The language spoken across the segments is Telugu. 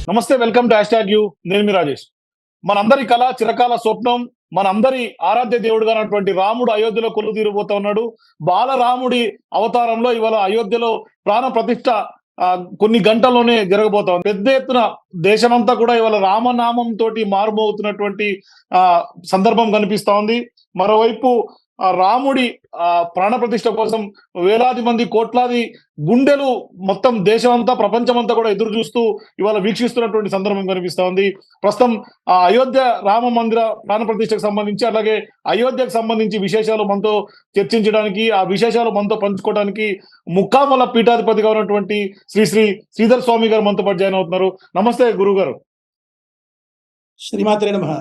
నమస్తే, వెల్కమ్ టు హ్యాష్ యూ. నేను మీ రాజేష్. మనందరి కళ, చిరకాల స్వప్నం, మనందరి ఆరాధ్య దేవుడుగా ఉన్నటువంటి రాముడు అయోధ్యలో కొలువుదీరబోతా ఉన్నాడు. బాలరాముడి అవతారంలో ఇవాళ అయోధ్యలో ప్రాణ ప్రతిష్ఠ కొన్ని గంటల్లోనే జరగబోతా ఉంది. పెద్ద ఎత్తున దేశమంతా కూడా ఇవాళ రామనామం తోటి మారుమోగుతున్నటువంటి సందర్భం కనిపిస్తా ఉంది. మరోవైపు రాముడి ప్రాణ ప్రతిష్ఠ కోసం వేలాది మంది, కోట్లాది గుండెలు మొత్తం దేశమంతా, ప్రపంచమంతా కూడా ఎదురు చూస్తూ ఇవాళ వీక్షిస్తున్నటువంటి సందర్భం కనిపిస్తా ఉంది. ప్రస్తుతం అయోధ్య రామ మందిర ప్రాణ ప్రతిష్టకు సంబంధించి, అలాగే అయోధ్యకు సంబంధించి విశేషాలు మనతో చర్చించడానికి, ఆ విశేషాలు మనతో పంచుకోవడానికి ముక్కామల పీఠాధిపతిగా ఉన్నటువంటి శ్రీధర్ స్వామి గారు మనతో పాటు జాయిన్ అవుతున్నారు. నమస్తే గురువు గారు. శ్రీమాత్రే నమః.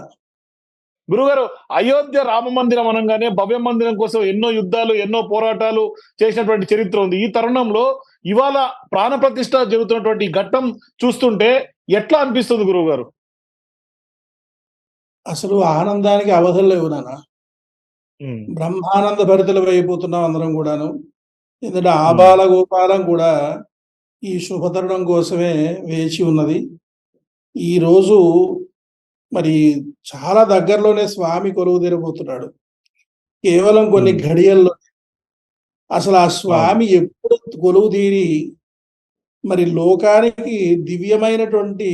గురుగారు, అయోధ్య రామ మందిరం అనగానే భవ్య మందిరం కోసం ఎన్నో యుద్ధాలు, ఎన్నో పోరాటాలు చేసినటువంటి చరిత్ర ఉంది. ఈ తరుణంలో ఇవాళ ప్రాణ ప్రతిష్ఠ జరుగుతున్నటువంటి ఘట్టం చూస్తుంటే ఎట్లా అనిపిస్తుంది గురువు గారు? అసలు ఆనందానికి అవధులు లేవు నాన్న. బ్రహ్మానంద భరితలు అయిపోతున్నాం అందరం కూడాను. ఎందుకంటే ఆబాల గోపాలం కూడా ఈ శుభతరుణం కోసమే వేచి ఉన్నది. ఈరోజు మరి చాలా దగ్గరలోనే స్వామి కొలువు తీరబోతున్నాడు. కేవలం కొన్ని ఘడియల్లో అసలు ఆ స్వామి ఎప్పుడు కొలువు తీరి మరి లోకానికి దివ్యమైనటువంటి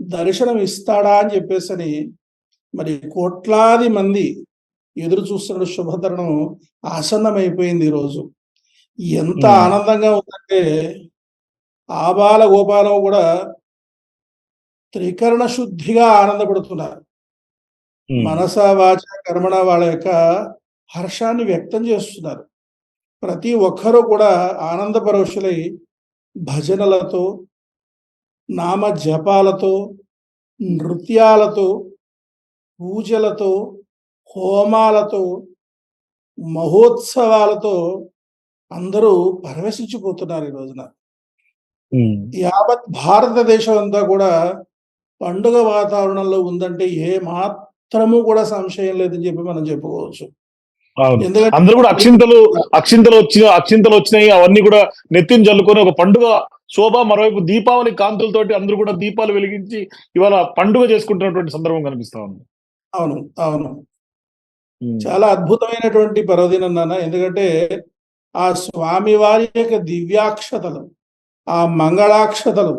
దర్శనం ఇస్తాడా అని చెప్పేసి మరి కోట్లాది మంది ఎదురు చూస్తున్న శుభతరుణం ఆసన్నమైపోయింది. ఈరోజు ఎంత ఆనందంగా ఉందంటే ఆబాల గోపాలం కూడా త్రికరణ శుద్ధిగా ఆనందపడుతున్నారు. మనస, వాచ, కర్మణ వాళ్ళ యొక్క హర్షాన్ని వ్యక్తం చేస్తున్నారు. ప్రతి ఒక్కరూ కూడా ఆనంద పరవశులై భజనలతో, నామ జపాలతో, నృత్యాలతో, పూజలతో, హోమాలతో, మహోత్సవాలతో అందరూ పరవశించిపోతున్నారు. ఈ రోజున యావత్ భారతదేశం అంతా కూడా పండుగ వాతావరణంలో ఉందంటే ఏ మాత్రము కూడా సంశయం లేదని చెప్పి మనం చెప్పుకోవచ్చు. ఎందుకంటే అందరూ కూడా అక్షింతలు వచ్చినాయి, అవన్నీ కూడా నెత్తిని జల్లుకొని ఒక పండుగ శోభ, మరోవైపు దీపావళి కాంతులతోటి అందరూ కూడా దీపాలు వెలిగించి ఇవాళ పండుగ చేసుకుంటున్నటువంటి సందర్భం కనిపిస్తా ఉంది. అవును, అవును. చాలా అద్భుతమైనటువంటి పర్వదినం నాన్న. ఎందుకంటే ఆ స్వామి వారి యొక్క దివ్యాక్షతలు, ఆ మంగళాక్షతలు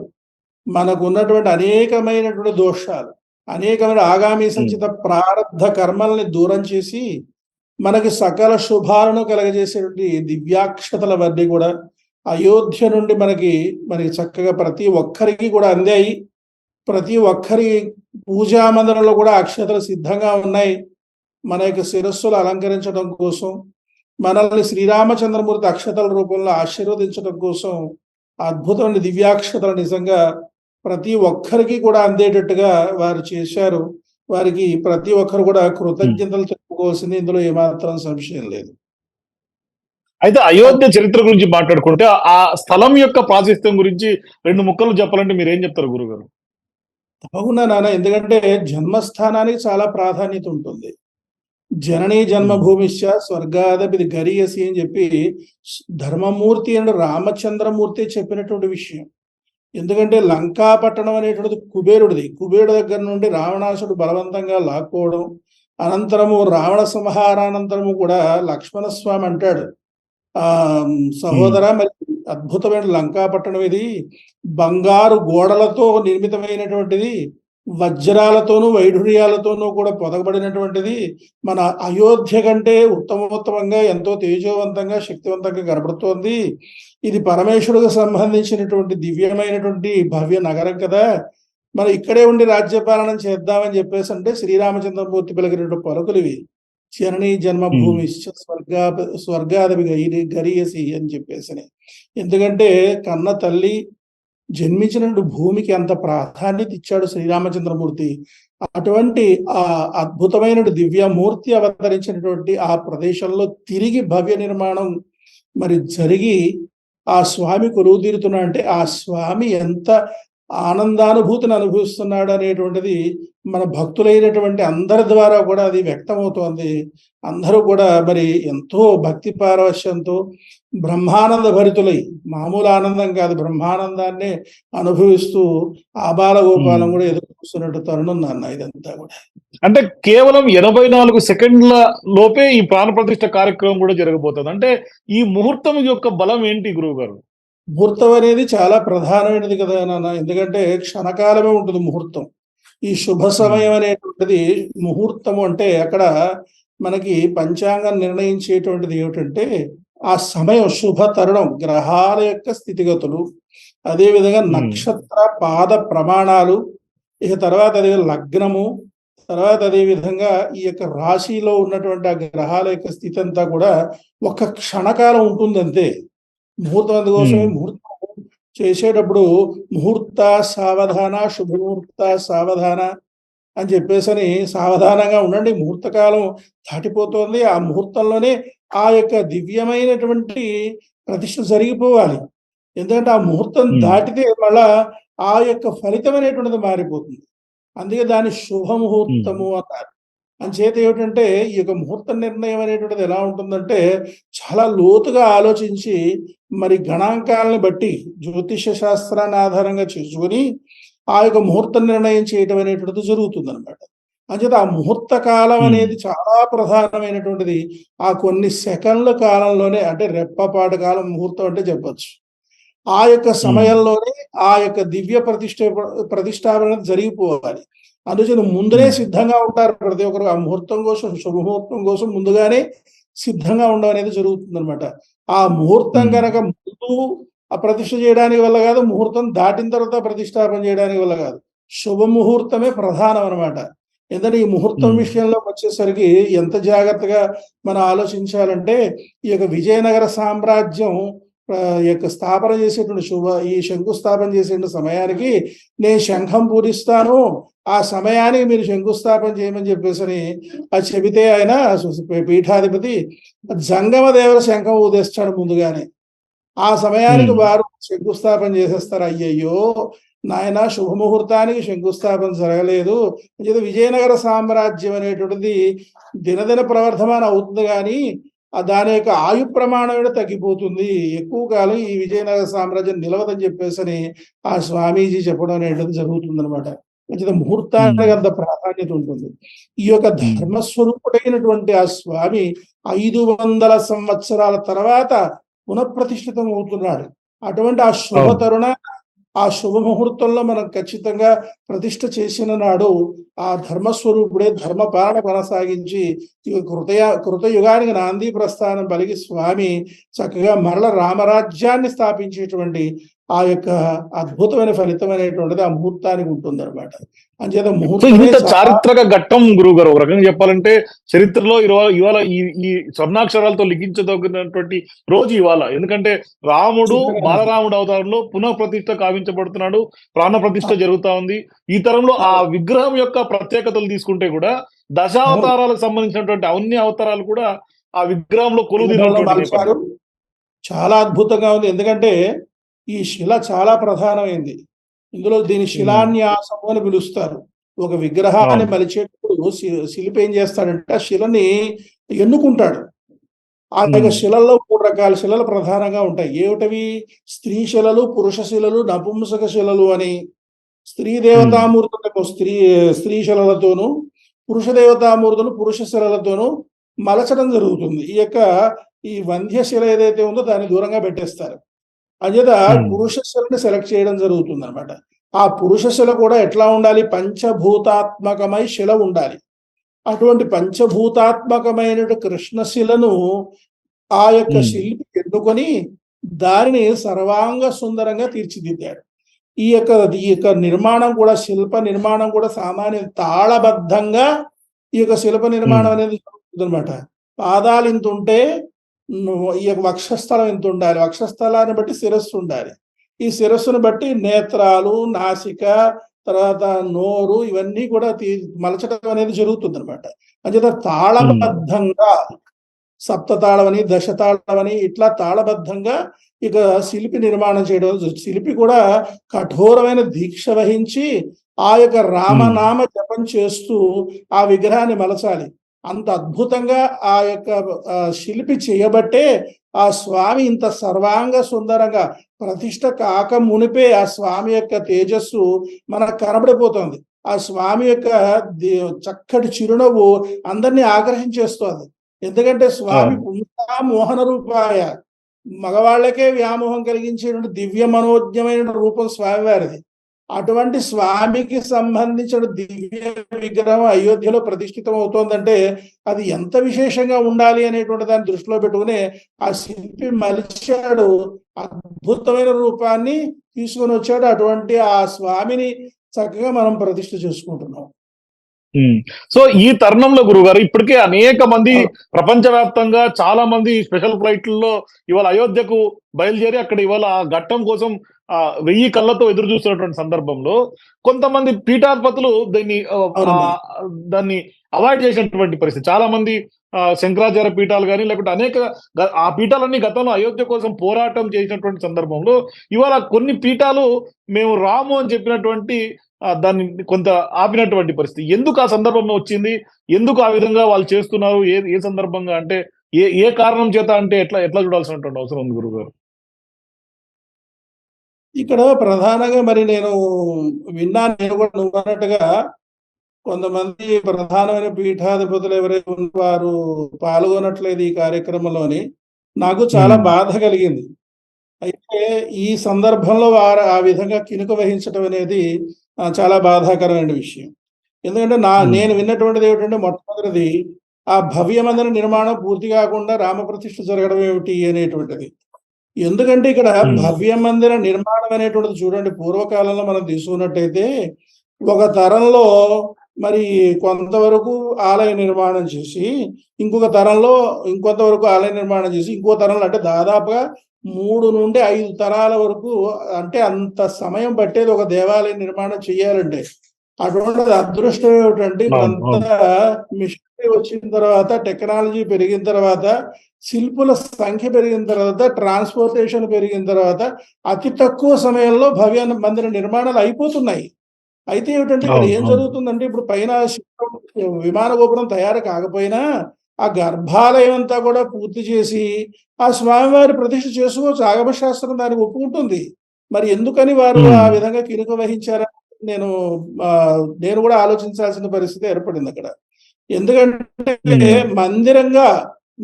మనకు ఉన్నటువంటి అనేకమైనటువంటి దోషాలు, అనేకమైన ఆగామి సంచిత ప్రారబ్ధ కర్మల్ని దూరం చేసి మనకి సకల శుభాలను కలగజేసేటువంటి దివ్యాక్షతలవన్నీ కూడా అయోధ్య నుండి మనకి చక్కగా ప్రతి ఒక్కరికి కూడా అందాయి. ప్రతి ఒక్కరి పూజా మందిరంలో కూడా అక్షతలు సిద్ధంగా ఉన్నాయి. మన యొక్క శిరస్సులు అలంకరించడం కోసం, మనల్ని శ్రీరామచంద్రమూర్తి అక్షతల రూపంలో ఆశీర్వదించడం కోసం అద్భుతమైన దివ్యాక్షతలు నిజంగా ప్రతి ఒక్కరికి కూడా అందేటట్టుగా వారు చేశారు. వారికి ప్రతి ఒక్కరు కూడా కృతజ్ఞతలు చెప్పుకోవాల్సింది, ఇందులో ఏమాత్రం సంశయం లేదు. అయితే అయోధ్య చరిత్ర గురించి మాట్లాడుకుంటే ఆ స్థలం యొక్క ప్రాశస్త్యం గురించి 2 ముక్కలు చెప్పాలంటే మీరు ఏం చెప్తారు గురుగారు? తప్పకుండా నాన్న. ఎందుకంటే జన్మస్థానానికి చాలా ప్రాధాన్యత ఉంటుంది. జననీ జన్మభూమిశ్చ స్వర్గాదపి గరీయసి అని చెప్పి ధర్మమూర్తి అండ్ రామచంద్రమూర్తి చెప్పినటువంటి విషయం. ఎందుకంటే లంకాపట్టణం అనేటువంటిది కుబేరుడి దగ్గర నుండి రావణాసుడు బలవంతంగా లాక్కోవడం, అనంతరము రావణ సంహారానంతరము కూడా లక్ష్మణస్వామి అంటాడు, సహోదర, మరి అద్భుతమైన లంకాపట్టణం ఇది, బంగారు గోడలతో నిర్మితమైనటువంటిది, వజ్రాలతోనూ వైఢూర్యాలతోనూ కూడా పొదగబడినటువంటిది, మన అయోధ్య కంటే ఉత్తమోత్తమంగా, ఎంతో తేజోవంతంగా, శక్తివంతంగా కనబడుతోంది. ఇది పరమేశ్వరుడికి సంబంధించినటువంటి దివ్యమైనటువంటి భవ్య నగరం కదా, మనం ఇక్కడే ఉండి రాజ్యపాలన చేద్దామని చెప్పేసి అంటే శ్రీరామచంద్రమూర్తి పలికినటువంటి పలుకులు ఇవి. జననీ జన్మభూమి స్వర్గాదపి గరీయసి అని చెప్పేసి. ఎందుకంటే కన్న తల్లి జన్మించినటువంటి భూమికి అంత ప్రాధాన్యత ఇచ్చాడు శ్రీరామచంద్రమూర్తి. అటువంటి ఆ అద్భుతమైన దివ్యమూర్తి అవతరించినటువంటి ఆ ప్రదేశంలో తిరిగి భవ్య నిర్మాణం మరి జరిగి ఆ స్వామి కొలువు తీరుతున్నా అంటే ఆ స్వామి ఎంత ఆనందానుభూతిని అనుభవిస్తున్నాడు అనేటువంటిది మన భక్తులైనటువంటి అందరి ద్వారా కూడా అది వ్యక్తమవుతోంది. అందరూ కూడా మరి ఎంతో భక్తి పారవశ్యంతో బ్రహ్మానంద భరితులై, మామూలు ఆనందం కాదు, బ్రహ్మానందాన్ని అనుభవిస్తూ ఆబాలగోపాలం కూడా ఎదురు చూస్తున్నట్టు తరుణం నాన్న ఇదంతా కూడా. అంటే కేవలం 84 సెకండ్ల లోపే ఈ ప్రాణ ప్రతిష్ఠ కార్యక్రమం కూడా జరగబోతుంది. అంటే ఈ ముహూర్తం యొక్క బలం ఏంటి గురువు గారు? ముహూర్తం అనేది చాలా ప్రధానమైనది కదా నాన్న, ఎందుకంటే క్షణకాలమే ఉంటుంది ముహూర్తం. ఈ శుభ సమయం అనేటువంటిది ముహూర్తము అంటే అక్కడ మనకి పంచాంగం నిర్ణయించేటువంటిది ఏమిటంటే ఆ సమయం, శుభ తరుణం, గ్రహాల యొక్క స్థితిగతులు, అదేవిధంగా నక్షత్ర పాద ప్రమాణాలు, ఇక తర్వాత అదే లగ్నము, తర్వాత అదే విధంగా ఈ యొక్క రాశిలో ఉన్నటువంటి ఆ గ్రహాల యొక్క స్థితి అంతా కూడా ఒక క్షణకాలం ఉంటుంది అంతే. ముహూర్తం అందుకోసమే ముహూర్తం చేసేటప్పుడు ముహూర్త సావధాన, శుభముహూర్త సావధాన అని చెప్పేసని సావధానంగా ఉండండి, ముహూర్తకాలం దాటిపోతుంది, ఆ ముహూర్తంలోనే ఆ యొక్క దివ్యమైనటువంటి ప్రతిష్ఠ జరిగిపోవాలి. ఎందుకంటే ఆ ముహూర్తం దాటితే మళ్ళా ఆ యొక్క ఫలితం అనేటువంటిది మారిపోతుంది. అందుకే దాన్ని శుభముహూర్తము అన్నారు. అంచేత ఏమిటంటే ఈ యొక్క ముహూర్త నిర్ణయం అనేటువంటిది ఎలా ఉంటుందంటే చాలా లోతుగా ఆలోచించి మరి గణాంకాలను బట్టి జ్యోతిష శాస్త్రాన్ని ఆధారంగా చేసుకుని ఆ యొక్క ముహూర్త నిర్ణయం చేయటం అనేటువంటిది జరుగుతుంది అనమాట. అంచేత ఆ ముహూర్త కాలం అనేది చాలా ప్రధానమైనటువంటిది. ఆ కొన్ని సెకండ్ల కాలంలోనే, అంటే రెప్పపాటు కాలం ముహూర్తం అంటే చెప్పచ్చు, ఆ యొక్క సమయంలోనే ఆ యొక్క దివ్య ప్రతిష్టాపన జరిగిపోవాలి. అందుచేత ముందునే సిద్ధంగా ఉంటారు ప్రతి ఒక్కరు. ఆ ముహూర్తం కోసం, శుభముహూర్తం కోసం ముందుగానే సిద్ధంగా ఉండడం అనేది జరుగుతుంది అనమాట. ఆ ముహూర్తం కనుక ముందు ఆ ప్రతిష్ఠ చేయడానికి వల్ల కాదు, ముహూర్తం దాటిన తర్వాత ప్రతిష్టాపన చేయడానికి వల్ల కాదు, శుభముహూర్తమే ప్రధానం అనమాట. ఎందుకంటే ఈ ముహూర్తం విషయంలో వచ్చేసరికి ఎంత జాగ్రత్తగా మనం ఆలోచించాలంటే ఈ యొక్క విజయనగర సామ్రాజ్యం యొక్క స్థాపన చేసేటువంటి ఈ శంకుస్థాపన చేసే సమయానికి నేను శంఖం పూరిస్తాను, ఆ సమయానికి మీరు శంకుస్థాపన చేయమని చెప్పేసి అది చెబితే ఆయన పీఠాధిపతి జంగమ దేవర శంఖం ఊదేస్తాడు ముందుగానే. ఆ సమయానికి వారు శంకుస్థాపన చేసేస్తారు. అయ్యయ్యో నాయన, శుభముహూర్తానికి శంకుస్థాపన జరగలేదు. విజయనగర సామ్రాజ్యం అనేటువంటిది దినదిన ప్రవర్ధమానం అవుతుంది, కానీ దాని యొక్క ఆయు ప్రమాణం తగ్గిపోతుంది, ఎక్కువ కాలం ఈ విజయనగర సామ్రాజ్యం నిలవదని చెప్పేసి ఆ స్వామీజీ చెప్పడం అనేది జరుగుతుంది అనమాట. ముహూర్తానికి అంత ప్రాధాన్యత ఉంటుంది. ఈ యొక్క ధర్మస్వరూపుడైనటువంటి ఆ స్వామి 500 సంవత్సరాల తర్వాత పునఃప్రతిష్ఠితం అవుతున్నాడు. అటువంటి ఆ శుభ తరుణ, ఆ శుభ ముహూర్తంలో మనం ఖచ్చితంగా ప్రతిష్ఠ చేసిన నాడు ఆ ధర్మస్వరూపుడే ధర్మపాలన కొనసాగించి కృతయుగానికి నాంది ప్రస్థానం పలికి స్వామి చక్కగా మరల రామరాజ్యాన్ని స్థాపించేటువంటి ఆ యొక్క అద్భుతమైన ఫలితం అనేటువంటిది ఆ ముహూర్తానికి ఉంటుంది అనమాట. అంచేత ఇంత చారిత్రక ఘట్టం గురువు గారు, ఒక రకంగా చెప్పాలంటే చరిత్రలో ఇవాళ ఈ స్వర్ణాక్షరాలతో లిఖించదగినటువంటి రోజు ఇవాళ. ఎందుకంటే రాముడు బాలరాముడు అవతారంలో పునః ప్రతిష్ఠ కావించబడుతున్నాడు, ప్రాణ ప్రతిష్ఠ జరుగుతా ఉంది. ఈ తరంలో ఆ విగ్రహం యొక్క ప్రత్యేకతలు తీసుకుంటే కూడా దశావతారాలకు సంబంధించినటువంటి అన్ని అవతారాలు కూడా ఆ విగ్రహంలో కొలువుదీరినటువంటి చాలా అద్భుతంగా ఉంది. ఎందుకంటే ఈ శిల చాలా ప్రధానమైంది. ఇందులో దీని శిలాన్యాసము అని పిలుస్తారు. ఒక విగ్రహాన్ని మలిచేటప్పుడు శిల్పి ఏం చేస్తాడంటే ఆ శిలని ఎన్నుకుంటాడు. ఆ యొక్క శిలల్లో 3 రకాల శిలలు ప్రధానంగా ఉంటాయి. ఏమిటవి? స్త్రీ శిలలు, పురుష శిలలు, నపుంసక శిలలు అని. స్త్రీ దేవతామూర్తులకు స్త్రీ శిలలతోనూ, పురుష దేవతామూర్తులు పురుష శిలలతోనూ మలచడం జరుగుతుంది. ఈ వంధ్యశిల ఏదైతే ఉందో దాన్ని దూరంగా పెట్టేస్తారు. అంచేత పురుష శిలని సెలెక్ట్ చేయడం జరుగుతుంది అనమాట. ఆ పురుష శిల కూడా ఎట్లా ఉండాలి? పంచభూతాత్మకమై శిల ఉండాలి. అటువంటి పంచభూతాత్మకమైన కృష్ణశిలను ఆ యొక్క శిల్పి ఎన్నుకొని దానిని సర్వాంగ సుందరంగా తీర్చిదిద్దాడు. ఈ యొక్క నిర్మాణం కూడా, శిల్ప నిర్మాణం కూడా సామాన్య తాళబద్ధంగా ఈ యొక్క శిల్ప నిర్మాణం అనేది జరుగుతుంది అనమాట. పాదాలు ఇంత ఉంటే ఈ యొక్క వక్షస్థలం ఎంత ఉండాలి, వక్షస్థలాన్ని బట్టి శిరస్సు ఉండాలి, ఈ శిరస్సును బట్టి నేత్రాలు, నాసిక, తర్వాత నోరు, ఇవన్నీ కూడా మలచడం అనేది జరుగుతుంది అనమాట. అంచేత తాళబద్ధంగా సప్తతాళమని, దశతాళమని ఇట్లా తాళబద్ధంగా ఇక శిల్పి నిర్మాణం చేయడం. శిల్పి కూడా కఠోరమైన దీక్ష వహించి ఆ యొక్క రామనామ జపం చేస్తూ ఆ విగ్రహాన్ని మలచాలి. అంత అద్భుతంగా ఆ యొక్క శిల్పి చేయబట్టే ఆ స్వామి ఇంత సర్వాంగ సుందరంగా ప్రతిష్ట కాక మునిపే ఆ స్వామి యొక్క తేజస్సు మనకు కనబడిపోతుంది. ఆ స్వామి యొక్క చక్కటి చిరునవ్వు అందరినీ ఆకర్షించేస్తుంది. ఎందుకంటే స్వామి పుంసా మోహన రూపాయ, మగవాళ్ళకే వ్యామోహం కలిగించేటువంటి దివ్య మనోజ్ఞమైన రూపం స్వామివారిది. అటువంటి స్వామికి సంబంధించిన దివ్య విగ్రహం అయోధ్యలో ప్రతిష్ఠితం అవుతోందంటే అది ఎంత విశేషంగా ఉండాలి అనేటువంటి దాన్ని దృష్టిలో పెట్టుకుని ఆ శిల్పి మలిచాడు, అద్భుతమైన రూపాన్ని తీసుకొని వచ్చాడు. అటువంటి ఆ స్వామిని చక్కగా మనం ప్రతిష్ఠ చేసుకుంటున్నాం. సో ఈ తరుణంలో గురుగారు ఇప్పటికే అనేక మంది ప్రపంచవ్యాప్తంగా చాలా మంది స్పెషల్ ఫ్లైట్లలో ఇవాళ అయోధ్యకు బయలుదేరి అక్కడ ఇవాళ ఆ ఘట్టం కోసం 1000 కళ్ళతో ఎదురు చూస్తున్నటువంటి సందర్భంలో కొంతమంది పీఠాధిపతులు దాన్ని అవాయిడ్ చేసినటువంటి పరిస్థితి. చాలా మంది శంకరాచార్య పీఠాలు కానీ లేకపోతే అనేక ఆ పీఠాలన్నీ గతంలో అయోధ్య కోసం పోరాటం చేసినటువంటి సందర్భంలో ఇవాళ కొన్ని పీఠాలు మేము రాము అని చెప్పినటువంటి దాన్ని కొంత ఆపినటువంటి పరిస్థితి. ఎందుకు ఆ సందర్భంలో వచ్చింది? ఎందుకు ఆ విధంగా వాళ్ళు చేస్తున్నారు? ఏ సందర్భంగా అంటే ఏ కారణం చేత అంటే ఎట్లా చూడాల్సినటువంటి అవసరం ఉంది గురుగారు? ఇక్కడ ప్రధానంగా మరి నేను విన్నాను, నేను కూడా నువ్వు అన్నట్టుగా కొంతమంది ప్రధానమైన పీఠాధిపతులు ఎవరైతే వారు పాల్గొనట్లేదు ఈ కార్యక్రమంలోని. నాకు చాలా బాధ కలిగింది. అయితే ఈ సందర్భంలో వారు ఆ విధంగా కినుక వహించడం అనేది చాలా బాధాకరమైన విషయం. ఎందుకంటే నేను విన్నటువంటిది ఏమిటంటే, మొట్టమొదటిది ఆ భవ్య మందిర నిర్మాణం పూర్తి కాకుండా రామప్రతిష్ఠ జరగడం ఏమిటి అనేటువంటిది. ఎందుకంటే ఇక్కడ భవ్య మందిర నిర్మాణం అనేటువంటిది చూడండి, పూర్వకాలంలో మనం తీసుకున్నట్టయితే ఒక తరంలో మరి కొంతవరకు ఆలయ నిర్మాణం చేసి, ఇంకొక తరంలో ఇంకొంతవరకు ఆలయ నిర్మాణం చేసి, ఇంకో తరంలో అంటే దాదాపుగా 3 నుండి 5 తరాల వరకు, అంటే అంత సమయం పట్టేది ఒక దేవాలయ నిర్మాణం చేయాలంటే. అటువంటి అదృష్టం ఏమిటంటే ఇప్పుడంతా మిషనరీ వచ్చిన తర్వాత, టెక్నాలజీ పెరిగిన తర్వాత, శిల్పుల సంఖ్య పెరిగిన తర్వాత, ట్రాన్స్పోర్టేషన్ పెరిగిన తర్వాత అతి తక్కువ సమయంలో భవ్య మందిర నిర్మాణాలు అయిపోతున్నాయి. అయితే ఏమిటంటే ఇక్కడ ఏం జరుగుతుందంటే, ఇప్పుడు పైన విమాన గోపురం తయారు కాకపోయినా ఆ గర్భాలయం అంతా కూడా పూర్తి చేసి ఆ స్వామివారి ప్రతిష్ఠ చేసుకోవచ్చు. ఆగమశాస్త్రం దానికి ఒప్పుకుంటుంది. మరి ఎందుకని వారు ఆ విధంగా కినుక వహించారని నేను కూడా ఆలోచించాల్సిన పరిస్థితి ఏర్పడింది అక్కడ. ఎందుకంటే మందిరంగా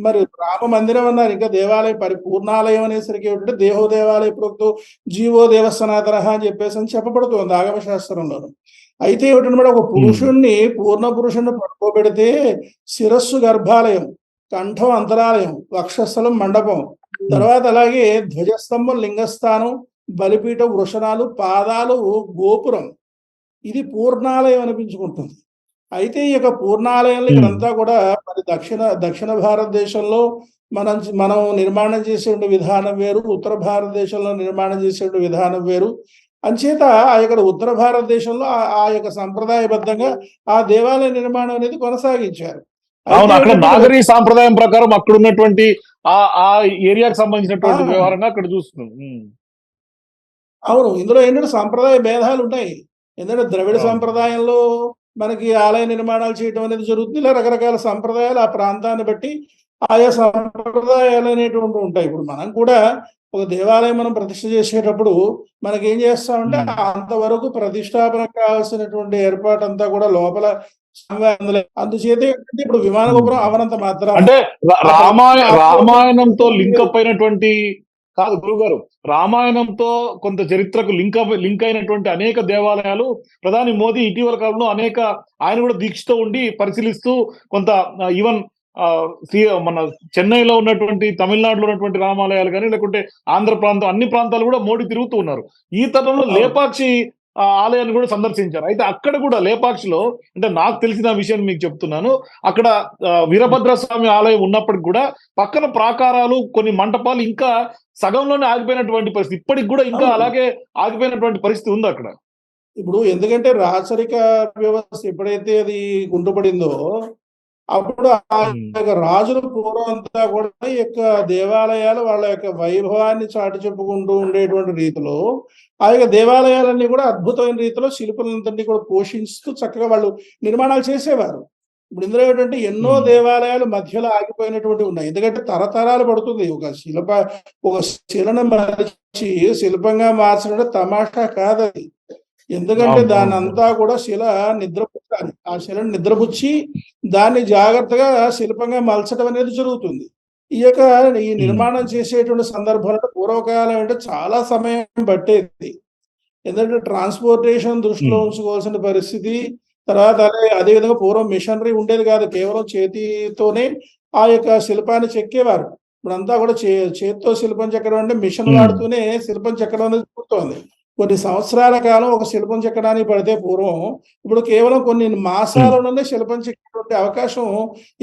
మరి రామ మందిరం అన్నారు, ఇంకా దేవాలయం పరిపూర్ణాలయం అనేసరికి ఏమిటంటే దేహో దేవాలయ ప్రోక్తో జీవో దేవ సనాతన అని చెప్పేసి అని చెప్పబడుతుంది ఆగమశాస్త్రంలోను. అయితే ఏమిటనమాట, ఒక పురుషుణ్ణి పూర్ణ పురుషుణ్ణి పడుకోబెడితే శిరస్సు గర్భాలయం, కంఠం అంతరాలయం, వక్షస్థలం మండపం, తర్వాత అలాగే ధ్వజస్తంభం లింగస్థానం, బలిపీఠం వృషణాలు, పాదాలు గోపురం, ఇది పూర్ణాలయం అనిపించుకుంటుంది. అయితే ఈ యొక్క పూర్ణాలయంలో ఇక్కడంతా కూడా మరి దక్షిణ భారతదేశంలో మనం నిర్మాణం చేసే విధానం వేరు, ఉత్తర భారతదేశంలో నిర్మాణం చేసే విధానం వేరు. అంచేత ఆ యొక్క ఉత్తర భారతదేశంలో ఆ యొక్క సంప్రదాయబద్ధంగా ఆ దేవాలయ నిర్మాణం అనేది కొనసాగించారు. అక్కడ నాగరీ సాంప్రదాయం ప్రకారం అక్కడ ఉన్నటువంటి ఆ ఏరియాకి సంబంధించినటువంటి వ్యవహారంగా అక్కడ చూస్తున్నాం. అవును, ఇందులో ఏంటంటే సాంప్రదాయ భేదాలు ఉన్నాయి. ఎందుకంటే ద్రవిడ సంప్రదాయంలో మనకి ఆలయ నిర్మాణాలు చేయడం అనేది జరుగుతుంది. ఇలా రకరకాల సంప్రదాయాలు ఆ ప్రాంతాన్ని బట్టి ఆయా సంప్రదాయాలు అనేటువంటి ఉంటాయి. ఇప్పుడు మనం కూడా ఒక దేవాలయం మనం ప్రతిష్ఠ చేసేటప్పుడు మనకి ఏం చేస్తామంటే అంతవరకు ప్రతిష్టాపనకు కావాల్సినటువంటి ఏర్పాటు అంతా కూడా లోపల అందుచేత ఇప్పుడు విమాన గోపురం అవనంత మాత్రం అంటే రామాయణంతో లింకప్ అయినటువంటి కాదు గురుగారు, రామాయణంతో కొంత చరిత్రకు లింక్ అయినటువంటి అనేక దేవాలయాలు ప్రధాని మోదీ ఇటీవల కాలంలో ఆయన కూడా దీక్షతో ఉండి పరిశీలిస్తూ కొంత ఈవెన్ మన చెన్నైలో ఉన్నటువంటి, తమిళనాడులో ఉన్నటువంటి రామాలయాలు కానీ లేకుంటే ఆంధ్ర ప్రాంతం అన్ని ప్రాంతాలు కూడా మోడీ తిరుగుతూ ఉన్నారు. ఈ తరంలో లేపాక్షి ఆలయాన్ని కూడా సందర్శించారు. అయితే అక్కడ కూడా లేపాక్షిలో, అంటే నాకు తెలిసిన విషయం మీకు చెప్తున్నాను, అక్కడ వీరభద్రస్వామి ఆలయం ఉన్నప్పటికి కూడా పక్కన ప్రాకారాలు, కొన్ని మంటపాలు ఇంకా సగంలోనే ఆగిపోయినటువంటి పరిస్థితి, ఇప్పటికి కూడా ఇంకా అలాగే ఆగిపోయినటువంటి పరిస్థితి ఉంది అక్కడ. ఇప్పుడు ఎందుకంటే రాచరిక వ్యవస్థ ఎప్పుడైతే అది కుంటుపడిందో అప్పుడు ఆ యొక్క రాజుల పూర్వం అంతా కూడా ఈ యొక్క దేవాలయాలు వాళ్ళ యొక్క వైభవాన్ని చాటి చెప్పుకుంటూ ఉండేటువంటి రీతిలో ఆ యొక్క దేవాలయాలన్నీ కూడా అద్భుతమైన రీతిలో శిల్పులందరినీ కూడా పోషిస్తూ చక్కగా వాళ్ళు నిర్మాణాలు చేసేవారు. ఇప్పుడు ఇందులో ఏంటంటే ఎన్నో దేవాలయాలు మధ్యలో ఆగిపోయినటువంటి ఉన్నాయి. ఎందుకంటే తరతరాలు పడుతుంది ఒక శిలను మరిచి శిల్పంగా మార్చడం తమాషా కాదది. ఎందుకంటే దాన్ని అంతా కూడా శిల నిద్రపుచ్చాలి. ఆ శిలను నిద్రపుచ్చి దాన్ని జాగ్రత్తగా శిల్పంగా మలచడం అనేది జరుగుతుంది. ఈ నిర్మాణం చేసేటువంటి సందర్భాలలో పూర్వకాలం అంటే చాలా సమయం పట్టేది. ఎందుకంటే ట్రాన్స్పోర్టేషన్ దృష్టిలో ఉంచుకోవాల్సిన పరిస్థితి. తర్వాత అదే విధంగా పూర్వం మిషనరీ ఉండేది కాదు. కేవలం చేతితోనే ఆ యొక్క శిల్పాన్ని చెక్కేవారు. ఇప్పుడంతా కూడా చేతితో శిల్పం చెక్కడం అంటే మిషన్ వాడుతూనే శిల్పం చెక్కడం అనేది జరుగుతోంది. కొన్ని సంవత్సరాల కాలం ఒక శిల్పం చెక్కడానికి పడితే పూర్వం, ఇప్పుడు కేవలం కొన్ని మాసాలలోనే శిల్పం చెక్కేటువంటి అవకాశం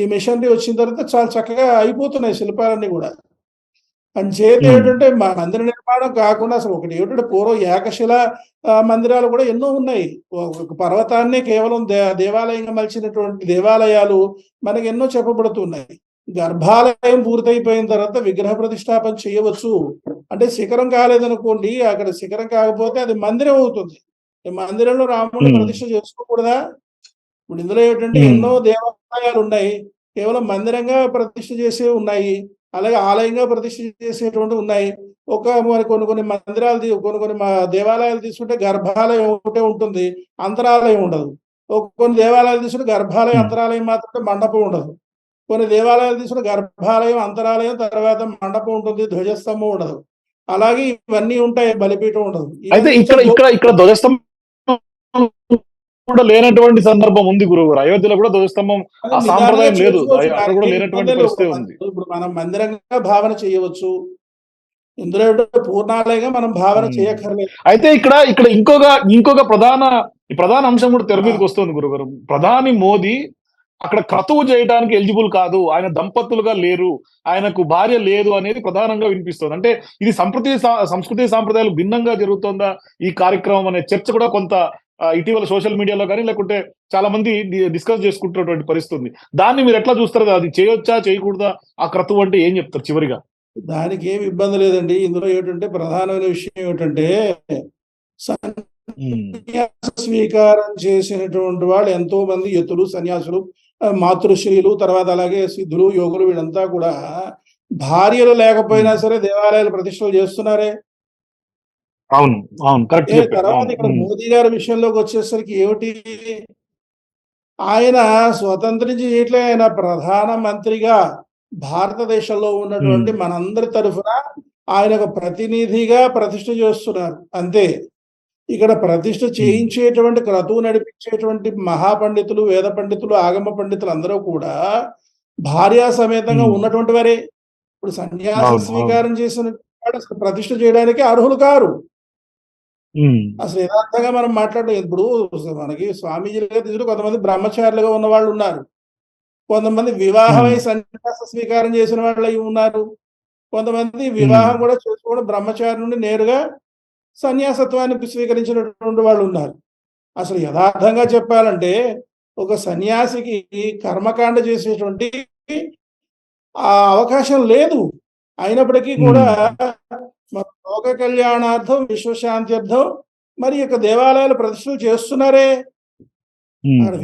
ఈ మిషనరీ వచ్చిన తర్వాత చాలా చక్కగా అయిపోతున్నాయి శిల్పాలన్నీ కూడా. అంచేత ఏంటంటే మందిర నిర్మాణం కాకుండా అసలు ఒకటి ఏమిటంటే పూర్వం ఏకశిల మందిరాలు కూడా ఎన్నో ఉన్నాయి. ఒక పర్వతాన్ని కేవలం దేవాలయంగా మలిచినటువంటి దేవాలయాలు మనకి ఎన్నో చెప్పబడుతున్నాయి. గర్భాలయం పూర్తయిపోయిన తర్వాత విగ్రహ ప్రతిష్టాపన చేయవచ్చు. అంటే శిఖరం కాలేదనుకోండి, అక్కడ శిఖరం కాకపోతే అది మందిరం అవుతుంది. మందిరంలో రాముడిని ప్రతిష్ఠ చేసుకోకూడదా? ఇప్పుడు ఇందులో ఏంటంటే ఎన్నో దేవాలయాలు ఉన్నాయి, కేవలం మందిరంగా ప్రతిష్ఠ చేసే ఉన్నాయి, అలాగే ఆలయంగా ప్రతిష్ఠ చేసేటువంటి ఉన్నాయి. మరి కొన్ని మందిరాలు కొన్ని దేవాలయాలు తీసుకుంటే గర్భాలయం ఒకటే ఉంటుంది, అంతరాలయం ఉండదు. కొన్ని దేవాలయాలు తీసుకుంటే గర్భాలయం అంతరాలయం మాత్రమే, మండపం ఉండదు. కొన్ని దేవాలయాలు తీసుకుంటే గర్భాలయం అంతరాలయం తర్వాత మండపం ఉంటుంది, ధ్వజస్తంభం ఉండదు. అలాగే ఇవన్నీ ఉంటాయి, బలిపీఠం ఉండదు. అయితే ఇక్కడ ధ్వజస్తంభం కూడా లేనటువంటి సందర్భం ఉంది గురువు. అయోధ్యలో కూడా ధ్వజస్తంభం ఆ సాంప్రదాయం లేదు, అక్కడ కూడా లేనటువంటి పరిస్థితి ఉంది. ఇప్పుడు మనం మందిరంగా భావన చేయవచ్చు, ఇందులో పూర్ణాలయంగా మనం భావన చేయక్కర్లేదు. అయితే ఇక్కడ ఇంకొక ప్రధాన అంశం కూడా తెర మీదకి వస్తుంది గురుగారు. ప్రధాని మోదీ అక్కడ క్రతువు చేయడానికి ఎలిజిబుల్ కాదు, ఆయన దంపతులుగా లేరు, ఆయనకు భార్య లేదు అనేది ప్రధానంగా వినిపిస్తుంది. అంటే ఇది సంస్కృతి సాంప్రదాయాలు భిన్నంగా జరుగుతుందా ఈ కార్యక్రమం అనే చర్చ కూడా కొంత ఇటీవల సోషల్ మీడియాలో కానీ లేకుంటే చాలా మంది డిస్కస్ చేసుకుంటున్నటువంటి పరిస్థితి ఉంది. దాన్ని మీరు ఎట్లా చూస్తారు? అది చేయొచ్చా చేయకూడదా? ఆ క్రతువు అంటే ఏం చెప్తారు చివరిగా? దానికి ఏమి ఇబ్బంది లేదండి. ఇందులో ఏంటంటే ప్రధానమైన విషయం ఏమిటంటే సన్యాస స్వీకారం చేసినటువంటి వాళ్ళు ఎంతో మంది యతులు, సన్యాసులు, మాతృశ్రీలు, తర్వాత అలాగే సిద్ధులు, యోగులు వీళ్ళంతా కూడా భార్యలు లేకపోయినా సరే దేవాలయాలు ప్రతిష్టలు చేస్తున్నారే. అవును, కరెక్ట్. తర్వాత ఇక్కడ మోదీ గారి విషయంలోకి వచ్చేసరికి ఏమిటి, ఆయన స్వతంత్రించి చేయట్లే, ఆయన ప్రధానమంత్రిగా భారతదేశంలో ఉన్నటువంటి మనందరి తరఫున ఆయన ఒక ప్రతినిధిగా ప్రతిష్ఠ చేస్తున్నారు అంతే. ఇక్కడ ప్రతిష్ఠ చేయించేటువంటి క్రతువు నడిపించేటువంటి మహాపండితులు, వేద పండితులు, ఆగమ పండితులు అందరూ కూడా భార్యా సమేతంగా ఉన్నటువంటి వారే. ఇప్పుడు సన్యాస స్వీకారం చేసిన వాడు అసలు ప్రతిష్ఠ చేయడానికి అర్హులు కారు. అసలు యథార్థంగా మనం మాట్లాడడం, ఇప్పుడు మనకి స్వామీజీలుగా తీసుకుంటే కొంతమంది బ్రహ్మచారులుగా ఉన్న వాళ్ళు ఉన్నారు, కొంతమంది వివాహమై సన్యాస స్వీకారం చేసిన వాళ్ళు ఉన్నారు, కొంతమంది వివాహం కూడా చేసుకోవడం బ్రహ్మచారి నుండి నేరుగా సన్యాసత్వాన్ని స్వీకరించినటువంటి వాళ్ళు ఉన్నారు. అసలు యథార్థంగా చెప్పాలంటే ఒక సన్యాసికి కర్మకాండ చేసేటువంటి ఆ అవకాశం లేదు. అయినప్పటికీ కూడా లోక కళ్యాణార్థం, విశ్వశాంత్యర్థం మరి యొక్క దేవాలయాలు ప్రతిష్టలు చేస్తున్నారే.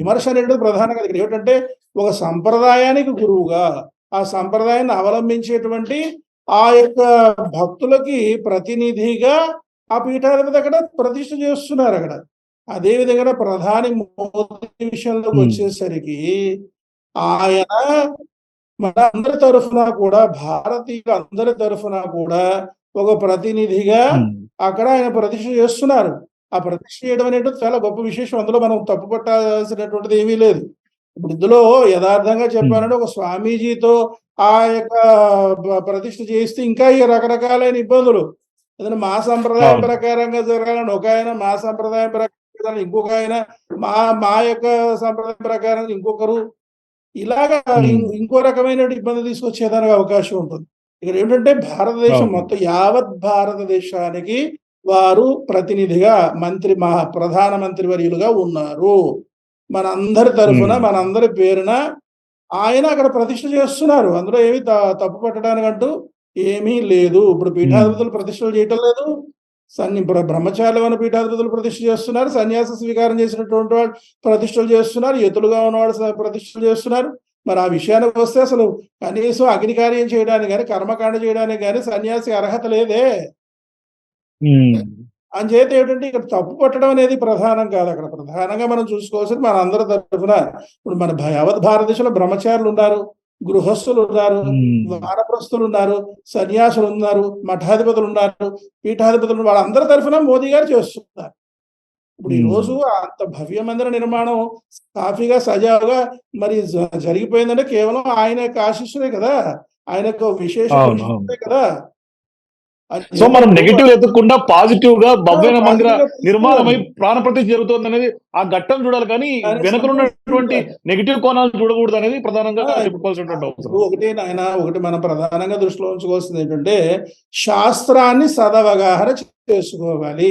విమర్శ అనేది ప్రధానంగా ఇక్కడ ఏమిటంటే ఒక సంప్రదాయానికి గురువుగా ఆ సంప్రదాయాన్ని అవలంబించేటువంటి ఆ యొక్క భక్తులకి ప్రతినిధిగా ఆ పీఠాధిపతి అక్కడ ప్రతిష్ఠ చేస్తున్నారు అక్కడ. అదే విధంగా ప్రధాని మోదీ విషయంలోకి వచ్చేసరికి ఆయన మన అందరి తరఫున కూడా, భారతీయుల అందరి తరఫున కూడా ఒక ప్రతినిధిగా అక్కడ ఆయన ప్రతిష్ఠ చేస్తున్నారు. ఆ ప్రతిష్ఠ చేయడం అనేది చాలా గొప్ప విశేషం, అందులో మనం తప్పు పట్టాల్సినటువంటిది ఏమీ లేదు. ఇప్పుడు ఇందులో యథార్థంగా చెప్పాలంటే ఒక స్వామీజీతో ఆ యొక్క ప్రతిష్ఠ చేస్తే ఇంకా ఈ రకరకాలైన ఇబ్బందులు, ఏదైనా మా సంప్రదాయం ప్రకారంగా జరగాలని ఒక ఆయన, మా సంప్రదాయం ప్రకారం ఇంకొక ఆయన, మా యొక్క సంప్రదాయం ప్రకారం ఇంకొకరు, ఇలాగా ఇంకో రకమైన ఇబ్బంది తీసుకొచ్చేదానికి అవకాశం ఉంటుంది. ఇక్కడ ఏంటంటే భారతదేశం మొత్తం యావత్ భారతదేశానికి వారు ప్రతినిధిగా ప్రధానమంత్రి వర్యులుగా ఉన్నారు. మనందరి తరఫున, మనందరి పేరున ఆయన అక్కడ ప్రతిష్ఠ చేస్తున్నారు. అందులో ఏమి తప్పు పట్టడానికంటూ ఏమీ లేదు. ఇప్పుడు పీఠాధిపతులు ప్రతిష్టలు చేయటం లేదు. బ్రహ్మచారులు ఉన్న పీఠాధిపతులు ప్రతిష్ఠ చేస్తున్నారు. సన్యాస స్వీకారం చేసినటువంటి వాళ్ళు ప్రతిష్టలు చేస్తున్నారు. యతులుగా ఉన్నవాడు ప్రతిష్టలు చేస్తున్నారు. మరి ఆ విషయానికి వస్తే అసలు కనీసం అగ్ని కార్యం చేయడానికి గాని, కర్మకాండ చేయడానికి గాని సన్యాసి అర్హత లేదే. అంచేత ఏంటంటే ఇక్కడ తప్పు పట్టడం అనేది ప్రధానం కాదు. అక్కడ ప్రధానంగా మనం చూసుకోవాల్సింది మన అందరి తరఫున ఇప్పుడు మన యావత్ భారతదేశంలో బ్రహ్మచారులు ఉన్నారు, గృహస్థులు ఉన్నారు, వానప్రస్థులు ఉన్నారు, సన్యాసులు ఉన్నారు, మఠాధిపతులు ఉన్నారు, పీఠాధిపతులు, వాళ్ళందరి తరఫున మోదీ గారు చేస్తున్నారు. ఇప్పుడు ఈ రోజు అంత భవ్య మందిర నిర్మాణం సాఫీగా సజావుగా మరి జరిగిపోయిందంటే కేవలం ఆయన యొక్క ఆశీస్సులే కదా, ఆయన యొక్క విశేష కదా. సో మనం నెగిటివ్ ఎత్తకుండా పాజిటివ్ గా భవ్య మందిర నిర్మాణమై ప్రాణప్రతిష్ఠ జరుగుతుంది అనేది ఆ ఘట్టం చూడాలి, కానీ వెనకలున్నటువంటి నెగిటివ్ కోణాలు చూడకూడదు అనేది ప్రధానంగా చెప్పుకోవాల్సినటువంటి అవసరం. ఒకటి మనం ప్రధానంగా దృష్టిలో ఉంచుకోవాల్సింది ఏంటంటే శాస్త్రాన్ని సదవగాహన చేసుకోవాలి.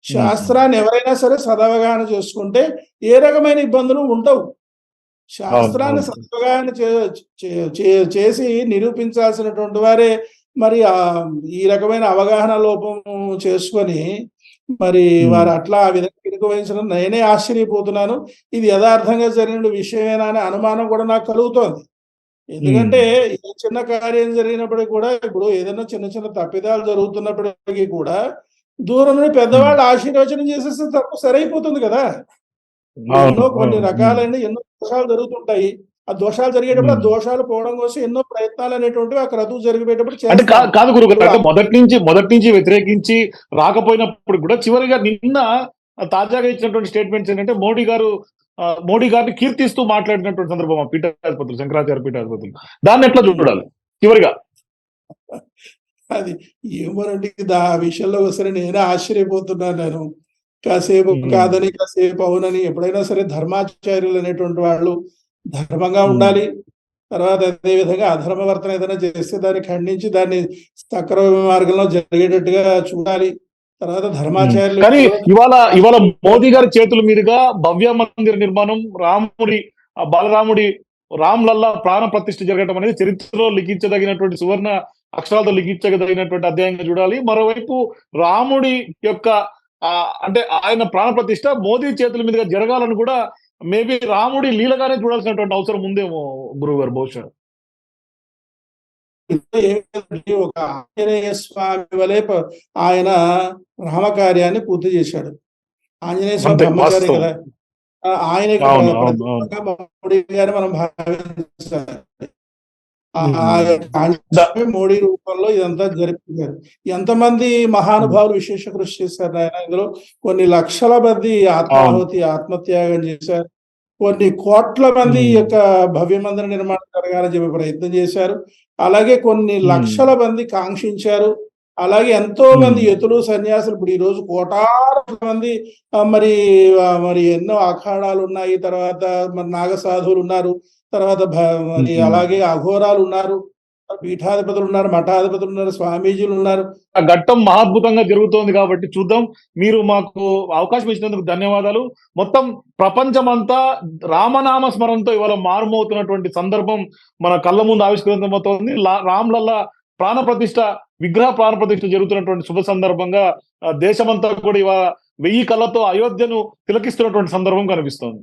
శాస్త్రాన్ని ఎవరైనా సరే సదవగాహన చేసుకుంటే ఏ రకమైన ఇబ్బందులు ఉండవు. శాస్త్రాన్ని సదవగాహన చేసి నిరూపించాల్సినటువంటి వారే మరి ఈ రకమైన అవగాహన లోపం చేసుకొని మరి వారు అట్లా ఆ విధంగా ఇరుకు వహించడం నేనే ఆశ్చర్యపోతున్నాను. ఇది యథార్థంగా జరిగిన విషయమేనా అనే అనుమానం కూడా నాకు కలుగుతోంది. ఎందుకంటే ఏ చిన్న కార్యం జరిగినప్పటికీ కూడా, ఇప్పుడు ఏదైనా చిన్న చిన్న తప్పిదాలు జరుగుతున్నప్పటికీ కూడా దూరం నుండి పెద్దవాళ్ళు ఆశీర్వచనం చేసేస్తే తప్పు సరైపోతుంది కదా. కొన్ని రకాలైన ఎన్నో దోషాలు జరుగుతుంటాయి. ఆ దోషాలు జరిగేటప్పుడు ఆ దోషాలు పోవడం కోసం ఎన్నో ప్రయత్నాలు అనేటువంటివి ఆ క్రతువు జరిగేటప్పుడు కాదు గురుగారు, మొదటి నుంచి వ్యతిరేకించి రాకపోయినప్పుడు కూడా చివరిగా నిన్న తాజాగా ఇచ్చినటువంటి స్టేట్మెంట్స్ ఏంటంటే మోడీ గారిని కీర్తిస్తూ మాట్లాడినటువంటి సందర్భం పీఠాధిపతులు, శంకరాచార్య పీఠాధిపతులు, దాన్ని ఎట్లా చూడాలి చివరిగా? అది ఏమోనండి, ఆ విషయంలో సరే నేనే ఆశ్చర్యపోతున్నాను. నేను కాసేపు కాదని కాసేపు అవునని, ఎప్పుడైనా సరే ధర్మాచార్యులు అనేటువంటి వాళ్ళు ధర్మంగా ఉండాలి. తర్వాత అదే విధంగా అధర్మవర్తన ఏదైనా చేస్తే దాన్ని ఖండించి దాన్ని సక్రమ మార్గంలో జరిగేటట్టుగా చూడాలి. తర్వాత ధర్మాచార్యులు కానీ ఇవాళ మోదీ గారి చేతుల మీదుగా భవ్య మందిర నిర్మాణం, బాలరాముడి రామ్లల్లా ప్రాణ ప్రతిష్ఠ జరగడం అనేది చరిత్రలో లిఖించదగినటువంటి సువర్ణ అక్షరాలతో లిఖించదగినటువంటి అధ్యాయంగా చూడాలి. మరోవైపు రాముడి యొక్క అంటే ఆయన ప్రాణ ప్రతిష్ఠ మోదీ చేతుల మీదుగా జరగాలని కూడా మేబీ రాముడి లీలగానే చూడాల్సినటువంటి అవసరం ఉందేమో గురువు గారు బహుశా. ఒక ఆంజనేయ స్వామి వలె ఆయన రామకార్యాన్ని పూర్తి చేశాడు. ఆంజనేయ స్వామి బ్రహ్మచారి కదా, ఆయన మనం భావించాలి. మోడీ రూపంలో ఇదంతా జరిపించారు. ఎంతమంది మహానుభావులు విశేష కృషి చేశారు ఆయన. ఇందులో కొన్ని లక్షల మంది ఆత్మత్యాగం చేశారు. కొన్ని కోట్ల మంది యొక్క భవ్య మందిర నిర్మాణం జరగాలని చెప్పి ప్రయత్నం చేశారు. అలాగే కొన్ని లక్షల మంది కాంక్షించారు. అలాగే ఎంతో మంది యతులు, సన్యాసులు, ఇప్పుడు ఈ రోజు కోటాను మంది మరి ఎన్నో అఖాడాలు ఉన్నాయి. తర్వాత మరి నాగసాధువులు ఉన్నారు. తర్వాత మరి అలాగే అఘోరాలు ఉన్నారు, పీఠాధిపతులు ఉన్నారు, మఠాధిపతులు ఉన్నారు, స్వామీజీలు ఉన్నారు. ఆ ఘట్టం మహాద్భుతంగా జరుగుతోంది కాబట్టి చూద్దాం. మీరు మాకు అవకాశం ఇచ్చినందుకు ధన్యవాదాలు. మొత్తం ప్రపంచమంతా రామనామ స్మరణతో ఇవాళ మారుమవుతున్నటువంటి సందర్భం మన కళ్ళ ముందు ఆవిష్కరించబోతోంది. రామ్లల్లా విగ్రహ ప్రాణ ప్రతిష్ఠ జరుగుతున్నటువంటి శుభ సందర్భంగా దేశమంతా కూడా ఇవాళ 1000 కళ్ళతో అయోధ్యను తిలకిస్తున్నటువంటి సందర్భం కనిపిస్తోంది.